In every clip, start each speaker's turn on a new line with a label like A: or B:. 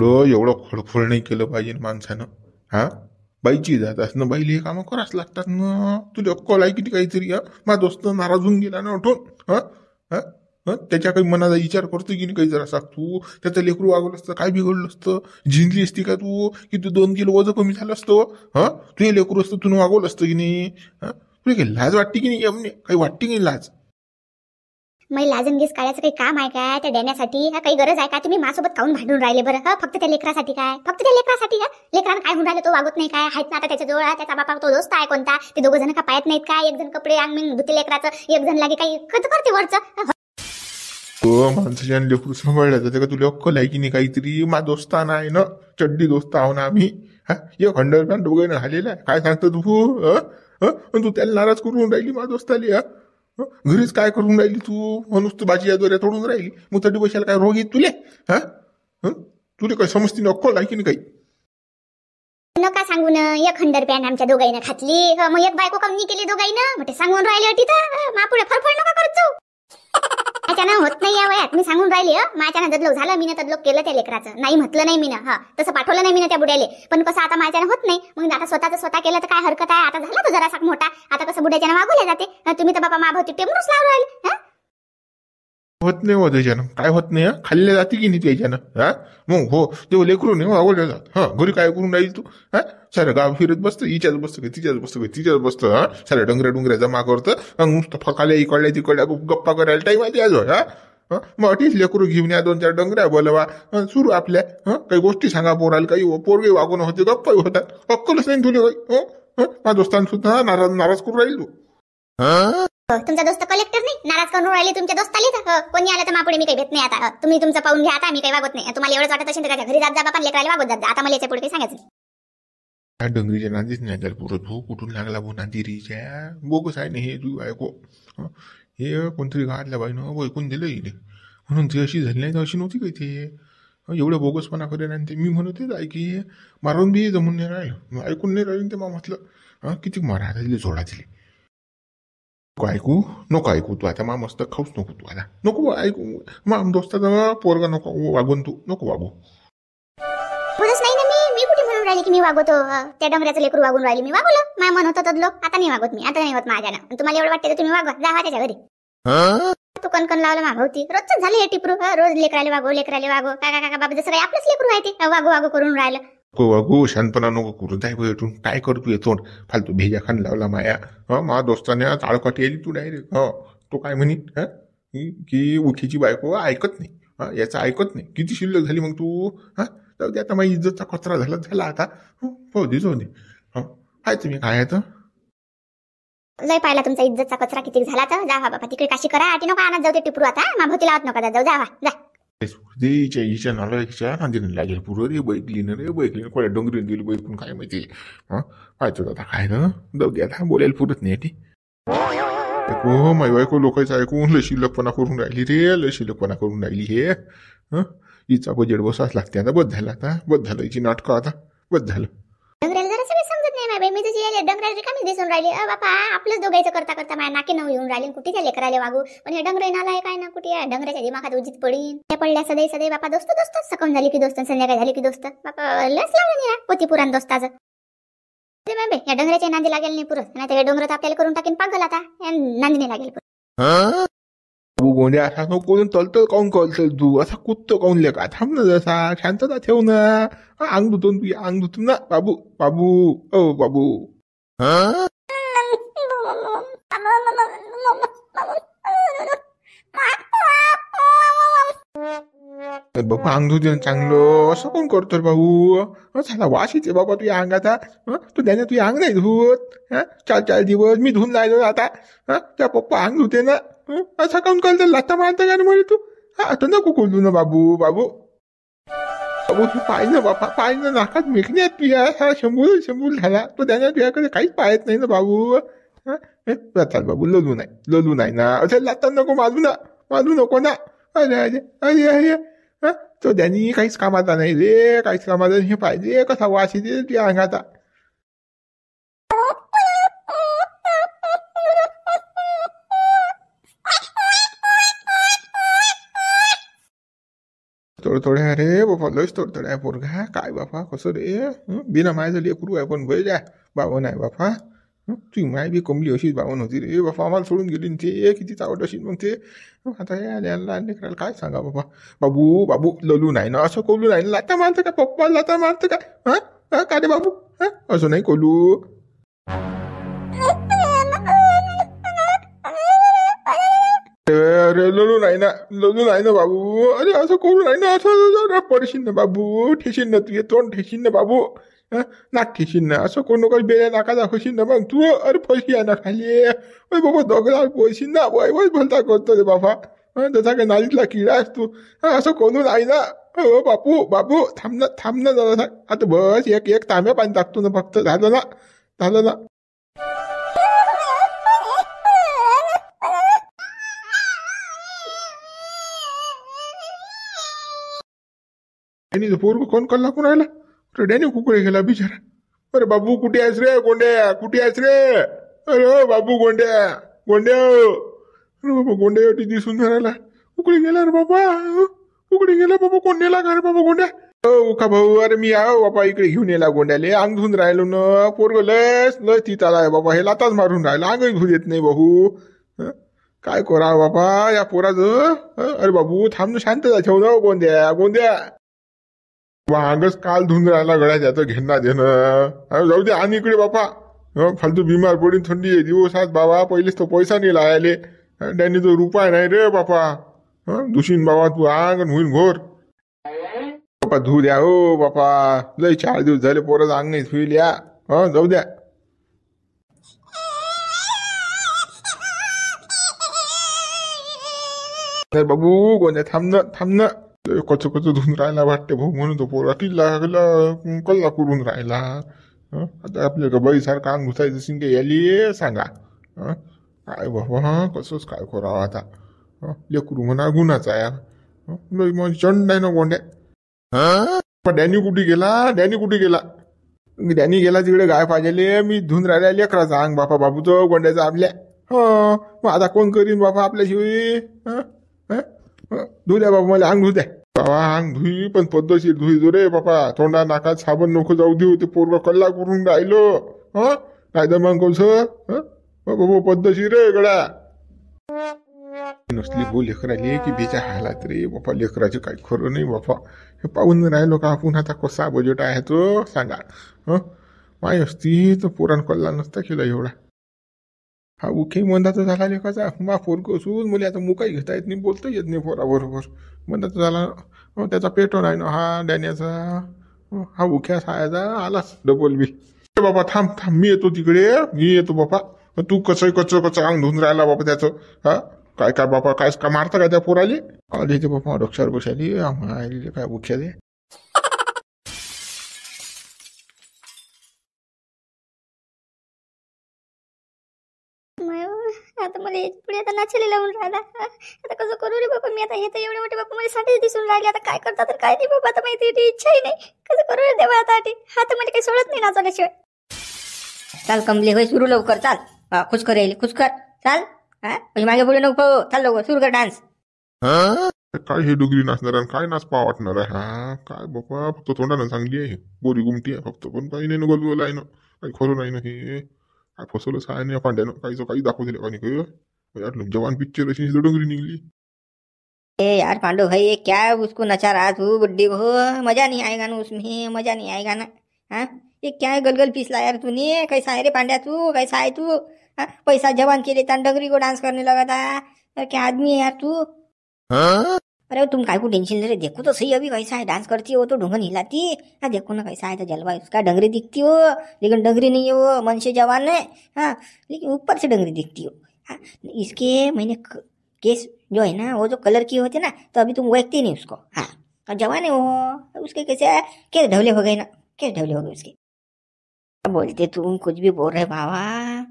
A: एवढं खोडखोड नाही केलं पाहिजे ना माणसानं. हा, बाईची जात असणं बाईला हे कामं करावंच लागतात ना. तुला अक्कल आहे किती काहीतरी. माझा दोस्त नाराज होऊन गेला ना उठून. हा हा हा, त्याच्या काही मनाचा विचार करतो की नाही काही जरा सांग तू. त्याचं लेकरू वागवलं असतं काय बिघडलं असतं. झिंजली असती का तू की तू 2 किलो वजन कमी झालं असतं. हा, तू हे लेकरू असतं तू वागवलं असतं की नाही. हा, तुला काही लाज वाटते की नाही. काही वाटते की नाही लाज.
B: मग लाजनगीस काढायचं काही काम आहे काय त्या देण्यासाठी. हा काही गरज आहे का तुम्ही माझ्यासोबत काऊन भांडून राहिले बरं. हा फक्त त्या लेकरासाठी काय. फक्त त्या लेकरासाठी का. लेकरानं काय होऊन राहिलं तो वागत नाही काय. आहेत ना आता त्याच्या जवळ त्याचा बापा तो दोस्त आहे कोणता. ते 2 जण का पाहत नाहीत काय. एक जण कपडे अंग धुते लेकराचं एक जण लागे काही खत करते वरचं.
A: तो माणसाच्या लेकरू सांभाळलं जाते का तुला अक्कल आहे की नाही काहीतरी. मा दोस्ताना आहे ना चड्डी दोस्त आहो ना आम्ही. हा, एक हंडरपॅन्ट वगैरे झालेला आहे काय सांगतो तू त्याला नाराज करून राहिली मा दोस्ताली. घरीच काय करून राहिली तू. नुसतं बाजी या दोऱ्या तोडून राहिली. मग तडी बसायला काय रोग येत तुले. हा, तुला काय समजते ना अक्कल आहे की नाही काही.
B: नका सांगू ना. एक हंडरपॅन्ट आमच्या दोघाईनं घातली. मग एक बायको कमी केली दोघाईनं. मग ते सांगून राहिले अटी तर मापुढे फरफड नका करत जाऊ. माझ्यानं होत नाही या वयात मी सांगून राहिली. माझ्यानं जदलोक झालं मी तदलोक केलं त्या लेकराचं. नाही म्हटलं नाही मी ना. हा, तसं पाठवलं नाही मी ना त्या बुड्याले. पण कसं आता माझ्यानं होत नाही. मग आता स्वतः केलं तर काय हरकत आहे. आता झाला तो जरासा मोठा. आता कसं बुड्याच्यानं वागवले जाते. तुम्ही तर बाबा माभवती टेमरूच लावून राहिले.
A: होत नाही हो त्याच्यानं. काय होत नाही. खाल्ल्या जाते की नाही त्याच्यानं. हा, मग हो ते लेकरू नाही आवडलं जात. हा, घरी काय करून राहील तू. हा, सारं गाव फिरत बसतं. हिच्याच बसतं तिच्याच बसतं. हा, साऱ्या डोंगऱ्या जमा करतं. नुसतं फकाल्या इकडल्या तिकडल्या गप्पा करायला टाईम आहे त्याजवळ. हा, मग अटीच लेकरू घेऊन या 2-4 डोंगऱ्या बोलवा. सुरू आपल्या काही गोष्टी सांगा पोराला. काही पोरगे वागून होते गप्पा होतात. अक्कलच नाही तुला काही. माझ्या दोस्तांना सुद्धा नाराज करून राहील तू.
B: तुमचा दोस्त कलेक्टर नाही नाराज करून राहिले तुमच्या दोस्ताले. कोणी आलं तर मापुढे मी काही भेट नाही. आता तुम्ही तुमचं पाहून घ्या. आता मी काही वागत नाही. तुम्हाला एवढंच वाटत असेल तर त्याच्या घरी जात जा बापा लेकराला वागत जात जा. आता मला याच्या पुढे काही सांगायचं नाही.
A: त्या डंगरीच्या नांदीच नाही त्याला पुरत भाऊ. कुठून लागला भाऊ नांदिरीच्या. बोगस आहे ना हे तू ऐको. हे कोणतरी गावातल्या बाईनं ऐकून दिलं इले म्हणून ती अशी झाली नाही तर अशी नव्हती काही ते. एवढं बोगसपणा करेन आणि ते मी म्हणत आहे की मारून बी जमून नाही राहिलं. ऐकून नाही राहिलं ते मग म्हटलं किती मारा दिले जोडा दिले. नको ऐकू तू आता. मा मस्त खाऊच नको तू आता. नको ऐकू. मग दोस्ताचा पोरगा नको वागून तू नको वागू.
B: बोलच नाही ना मी कुठे म्हणून राहिली की मी वागवतो. त्या डोंगऱ्याचं लेकरू वागून राहिली मी वागवलं. माय मन होतं तदलोक. आता नाही वागवत मी. आता नाही होत माझ्यानं. तुम्हाला एवढं वाटतं तर तुम्ही वागवा. जावा त्याच्या घरी. तू कणकण लावलं मागवती. रोजच झालं हे टिपरू. रोज लेकराले वागव. काका बाबा जसं काही आपलंच लेकरू आहे ते. वागू करून राहिलं.
A: वागू शांतपणा नको करू. जाय भेटून काय करतो येतो फालतू भेजा खान लावला माया. मा दोस्ताने चाळकाठी आली तू डायरेक्ट. तो काय म्हणी की उखीची बायको ऐकत नाही. याचं ऐकत नाही. किती शिल्लक झाली मग तू. जाऊ दे आता माझी इज्जतचा कचरा झाला आता. हो दे जाऊ दे. काय तुम्ही काय आता
B: लय पाहिला तुमचा इज्जतचा कचरा किती झाला तर. जावा बाबा तिकडे काशी करा. आटी नको आणत जाऊ ते टिपरू आता. माभोवती लावत नका जाऊ. जावा जा.
A: हिच्या नालायच्या नांदीने लागेल पुरं रे. बैकलीनं कोणा डोंगरीने दिली बैकून काय माहिती. पाहतो आता काय ना. जाऊ दे आता बोलायला पुरत नाही ती. ऐकू माई बायको लोकांचं ऐकून लय शिल्लकपणा करून राहिली रे. लय शिल्लकपणा करून राहिली हे. हिचा बजेट बसाच लागते आता. बस झालं आता. बस झालं हिची नाटकं आता. बस झालं.
B: डंगराला जरा सगळं समजत नाही बाई. मी तुझी यायला डंगराला रिकामी दिसून राहिली. बापा आपलंच दोघायचं करता माझ्या नाकी नऊ येऊन राहिले. कुठे त्या लेकराले वागू. पण हे डंगरे नाला आहे काय ना कुठे आहे. डंगराच्या दिमाखात उजित पडीन. त्या पडल्या सदै बापा दोस्त सकम झाली की दोस्त संध्याकाळ झाली की दोस्त. बापा लस लावलं नाही पोती पुराण दोस्ताचं. या डंगराच्या नांदी लागेल नाही पुरत. नाही तर डोंगर आपल्याला करून टाकेन पागल आता. नांदी नाही लागेल पुरत.
A: तू गोंड्या असा नको तलतल काऊन कळतल तू. असा कुत्त काऊन लेका. थांब ना जसा शांतता ठेव ना. अंग धुतो तू अंग धुतो ना बाबू ओ बाबू. बाबा अंग धुते चांगलं. असं कोण करतो भाऊ. झाला वास येते बाबा तुझ्या अंगाचा. तू त्याने तुझ्या अंग नाही धुत. 4 दिवस मी धुवून राहिलो आता. त्या पप्पा अंग धुते ना. असं काऊन करतो. लाथा मारता का म्हणे तू. आता नको कोलू ना बाबू तू पाहिजे बाबा. पाहिजे नाकात मेकण्यात तुझ्या. हा शंभूल झाला. तो त्याने तुझ्याकडे काहीच पाहत नाही ना बाबू. चाल बाबू ललू नाही ना. असं लाथा नको मारू नको ना. अरे तो त्यांनी काहीच कामाचा नाही रे. काहीच कामाचा हे पाहिजे कसा वास येते तुझ्या अंगाचा. तोडतोड्या रे बाबा, लयच तोडतोड्या पोरगा. काय बापा कसं रे, बिना मायचं लेकरू आहे पण भय द्या बावन आहे बापा. तुझी माय बी कमली अशीच बावन होती रे बापा. आम्हाला सोडून गेली न ते किती चावट असेल मग ते. आता या लहान लेकराला काय सांगा बाबा. बाबू बाबू ललू नाही ना, असं कोलू नाही ना. लाता मारतं का पप्पा, लाता मारतं का? हा का रे बाबू, हा असं नाही कोलू. अरे ललू नाही ना, ललू नाही ना बाबू. अरे असं करू नाही ना, असं पडशील ना बाबू. ठेशील ना तू, तोंड ठेशील ना बाबू. नाक ठेशील ना, असं कोण नको बेल्या नाकाचा होशील ना मग तू. अरे फशी आहे ना खाली. अरे बाबा दगडा पोशील ना, वय वय भलता करतो रे बाबा. जसा काय नालीतला किडा आहेस तू. असं कोणू नाही ना. हो बापू बापू थांब ना जरा. आता बस एक तांब्या पाणी टाकतो ना फक्त. झालं ना, झालं ना. डॅनी पोरग कोण कल्ला कोण राहिला. अरे डॅनी कुकडे गेला बिचारा. अरे बाबू कुठे आहेस रे गोंड्या, कुठे आहेस रे. अरे बाबू गोंड्या गोंड्या. अरे बाबा गोंड्या दिसून राहिला. कुकडे गेला रे बाबा, कुकडे गेला बाबा. कोण नेला का रे बाबा गोंड्या. हो का भाऊ. अरे मी आहो बाबा इकडे घेऊन येला गोंड्याले. अंग धुवून राहिलो ना. पोरग लस लस तिथं आहे बाबा. हे लाताच मारून राहिला, अंगही धुवून येत नाही भाऊ. काय करा बाबा या पोराचं. अरे बाबू थांब ना, शांतता ठेव ना गोंद्या गोंद्या. वांगच काल धुवून राहिला गड्या, त्याचं घेणं देणं. जाऊ दे आणि इकडे बापा. फालतू बिमार पडून थंडी दिवसात बाबा. पहिलेच तो पैसा नाही लायले. त्यांनी तो रुपये नाही रे बापा. दुशीन बाबा तू अंग होईन घोर. बापा धू द्या हो बापा. लय 4 दिवस झाले पोराचं अंग नाही धुईल या. जाऊ द्या. बाबू गोंद्या थांब ना. कच धुवून राहिला वाटते भाऊ. म्हणून तो पोरा किल्ला कल्ला करून राहिला. आता आपल्या बाई सारखा अंग घुसायचं शिंगे याली सांगा. काय बाबा कसंच काय करावं आता. लेकरू म्हणा गुन्हाचा आहे. मग चंड आहे ना गोंड्या. डॅनी कुठे गेला, डॅनी कुठे गेला. डॅनी गेला तिकडे गाय पाहिजे. मी धुवून राहिल्या लेकराचा अंग बापा बाबूचं गोंड्याचा आपल्या. मग आता कोण करीन बाबा आपल्याशिवाय. धुऊ द्या बाबा मला अंग धुऊ द्या बाबा. अंग धुई पण पद्धतशीर धुई जो रे बापा. तोंडा नाकात साबण नको जाऊ देऊ. ते पोरग कल्ला करून राहिलो. काय तर मग कसं बाबा पद्धतशीर रे गड्या. नसली गो लेकराले की बेच्या हालात रे बापा. लेकराचे काही खरं नाही बापा. हे पाहून राहिलो का आपण आता कसा बजेट आहे तो सांगा. माय असती तर पोरान कल्ला नसता केला एवढा. हा उखे मंदाचा झाला लेखाचा. मा पोरग असून मला आता मुकाई घेता येत नाही, बोलता येत नाही पोराबरोबर. मंदाचा झाला. त्याचा पेटो नाही ना हा डॅन्याचा. हा उख्या सायाचा आलाच डबल बी. बाबा थांब मी येतो तिकडे. मी येतो बाबा. तू कसं अंग धुवून राहिला बाबा त्याचं. काय बाबा काय का मारता काय त्या पोराले. आले ते बाबा डोक्यावर बसायली काय उख्या दे.
B: आता मला पुढे आता नाचले लावून राहिला. आता कसं करू रे बाबा मी. आता हे तर एवढे मोठे बाबा मला साठी दिसून राहिले. आता काय करता तर काय नाही बाबा. आता माहिती इच्छाही नाही. कसं करू रे देवा आता. हात मध्ये काही सोडत नाही नाचवल्याशिवाय.
C: चाल कमले होय सुरू लवकर चाल. खुश कर येईल खुश कर चाल. मागे पुढे नको चाल लवकर सुरू कर डान्स.
A: काय हे डुगरी नाचणार काय नाच पा वाटणार आहे. हा काय बापा फक्त तोंडानं चांगली आहे. गोरी गुमटी आहे फक्त. पण काही नाही गोलगोल आहे ना. काही खरं नाही ना हे. काय फसवलं साय नाही पांड्यानं. काही दाखवू दिले पाणी काही. जवान पिक्चर अशी डोंगरी निघली.
C: ए यार पांडू भाई क्या उसको नचा रहा तू बुड्ढी हो. मजा नहीं आएगा ना उसमें. मजा नहीं आएगा ना. ये क्या है गलगल पिसला यार तूने. कैसा है रे पांड्या तू. कैसा है तू. पैसा जवान के लिए डंगरी को डांस करने लगा था. क्या आदमी है यार तू. अरे तुम काय को टेंशन ले रहे. देखो तो सही अभी कैसा है डांस करती हो तो ढूंढन हिलाती. देखो ना कैसा है तो जलवा उसका. डंगरी दिखती हो लेकिन डंगरी नहीं है वो. मन से जवान है लेकिन ऊपर से डंगरी दिखती हो. इसके मैंने केस जो है ना वो जो कलर किए होते ना तो अभी तुम देखते नहीं उसको. और जवान है वो. उसके कैसे केस ढवले हो गए ना. केस ढवले हो गए उसके. बोलते तुम कुछ भी बोल रहे बाबा.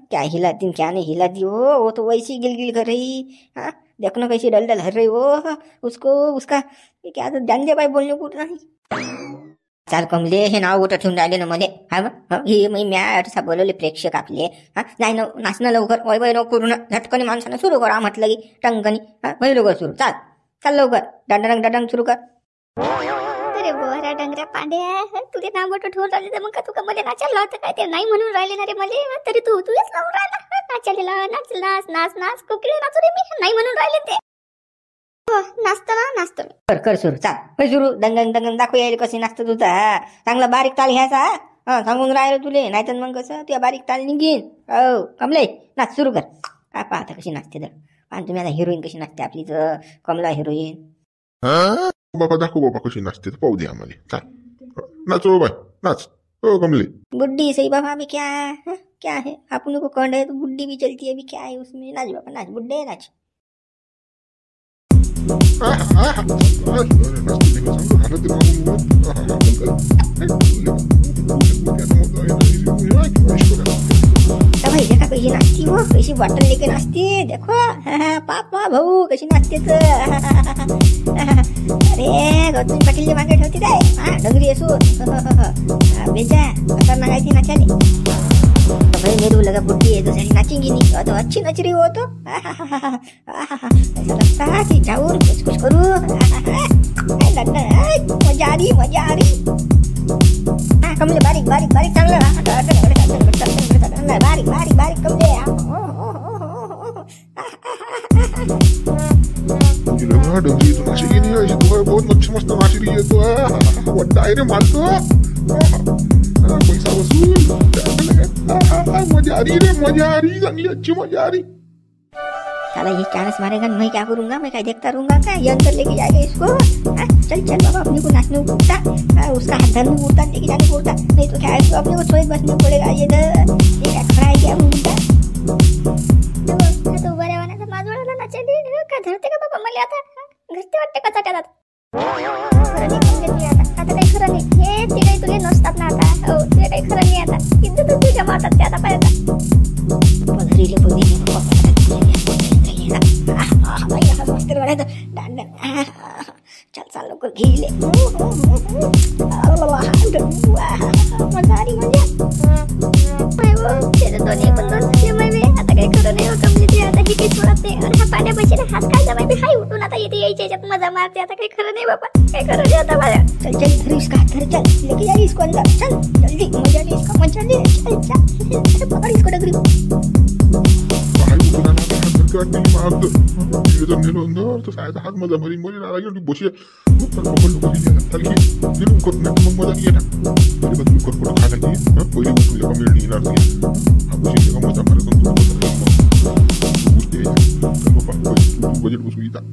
C: क्या हिलाती क्या नहीं हिलाती हो. वो तो वैसी गिलगिल कर रही. देखो ना कैसी डल हर रही वो. उसको उसका क्या तो जान दे बाई बोलणे कुठं नाही. चाल कमले हे नाव कुठं ठेवून राहिले ना मध्ये. हे मी म्या बोलवले प्रेक्षक आपले. नाही ना नाचणं लवकर वय नको करू ना. झटकनी माणसानं सुरू करा म्हटलं की टंकनी. वय लवकर सुरू चाल. चाल लवकर डंडरंग डंडरंग सुरू कर.
B: अरे बरा डंगऱ्या पांड्या तुले नाव मोठं ठेवून राहिले तर मग का तुका मला नाचायला होतं काय ते नाही म्हणून राहिले ना रे मले तरी तुझेच लावून राहिला नाचायला नाच नाच नाच नाच कोकिळे नाचू रे मी नाही म्हणून राहिले ते हो नाचतो ना नाचतो
C: कर कर सुरू चाल होय सुरू दंगन दंगन दाखव यायला कशी नाचतं तुझा चांगला बारीक ताल घ्यायचा हा सांगून राहिलो तुले नाहीतर मग कसं तुझ्या बारीक ताल निघीन हो कमले नाच सुरू कर. काय पाहता कशी नाचते तर आणि तुम्ही आता हिरोईन कशी नाचते आपली तर कमला हिरोईन.
A: बाबा दाखव बाबा कशी नाचते पाहू दे आम्हाला. चाल नाच हो बाय नाच हो कमले.
C: बुड्ढी सही बाबा अभी क्या क्या है अपन को कंड है तो बुड्ढी भी चलती है अभी क्या है उसमें नाच बाबा नाच बुड्ढे नाच. भाई देखा कशी नाचती हो कशी बॉटल लेके नाचते देखो पापा भाऊ कशी नाचते अरे गौतम पाटील मागे ठेवते काय डंगरी असो बेजा आता नागायची नाचाले भाई मेरे लगा बुढ़ी है तो सारी नाचेंगी नहीं तो अच्छी नच रही हो तो ऐसा लगता है कि जाऊँ कुछ कुछ करूँ मजा आ रही कमले बारीक बारीक बारीक चांगलं बारीक बारीक बारीक कमले
A: डंगरी तो नाचेगी नहीं ऐसी तो बहुत अच्छा मस्त नाच रही है तो वड्डा है रे माल तो पैसा वसूल मजा आ रही रे मजा आ रही चांगली अच्छी मजा आ रही.
C: साला ये चांस मारेगा मैं क्या करूंगा मैं क्या देखता रहूंगा क्या ये अंदर लेके जाएगा इसको चल चल बाबा अपने को नाचने को उठता उसका हाथ धरने को उठता लेके जाने को उठता नहीं तो क्या है अपने को सोच बसने पड़ेगा ये क्या खड़ा है क्या उठता
B: तो उभा राहा ना माझोळाला नाचायला का धरते का बाबा मला आता घरते वाटते का चाट्यात खरं नाही म्हणजे आता काही खरं नाही हे ते काही तुले नसतात ना आता हो ते काही खरं नाही आता इज्जत तुझ्या मातात ते आता पाहिजे
C: पधरीले चल चल लोक घेले
B: मजारी म्हणजे ते दोन्ही पण दोन मी आता काही खरं नाही होतं म्हणजे आता ही काही सोडत नाही आणि हा पाड्या पैसे हात काय जमाय मी हाय उठून आता येते यायच्या याच्यात मजा मारते आता काही खरं नाही बाबा काही खरं नाही आता माझ्या
C: चल चल धर इसका धर चल लेके जा इसको अंदर चल जल्दी मजा ले इसका मजा ले चल चल पकड़ इसको डगरी
A: तो शायद हात मजा भरी मोरी ना लागेल बसे मग मजा घेणार खायला पहिले उठूया कमी येणार मजा बजेट बसू इथं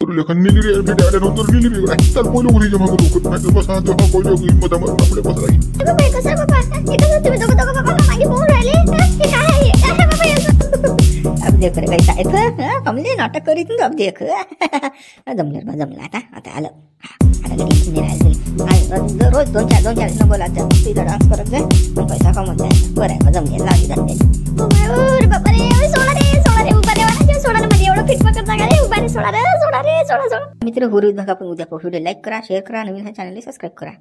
A: लेखन निलिरी भेटे आल्यानंतर निलिरी तर पहिले उरी जमा करू नाही बसा तेव्हा पहिले मजा मारून आपल्या बसा लागेल
B: कसं बाबा तुम्ही दोघं बाबा मागे बोलून राहिले काय आहे
C: अब देख रे कैसा है कमले नाटक करी तू अब देख जमलं आता आलं आता कधी नाही राहिलं रोज दोन चार न बोलायचं तिथं डान्स करत जाय पण पैसा कमवत जाय बरं आहे जमले लावली धंदे
B: बाबा रे सोडा रे उभा रे वाला सोडा रे मध्ये एवढं फिट पकड जागा रे उभा रे सोडा सोडा
C: मित्र गुरु बघा पण उद्या व्हिडिओ लाईक करा शेअर करा नवीन हा चॅनल सबस्क्राईब करा.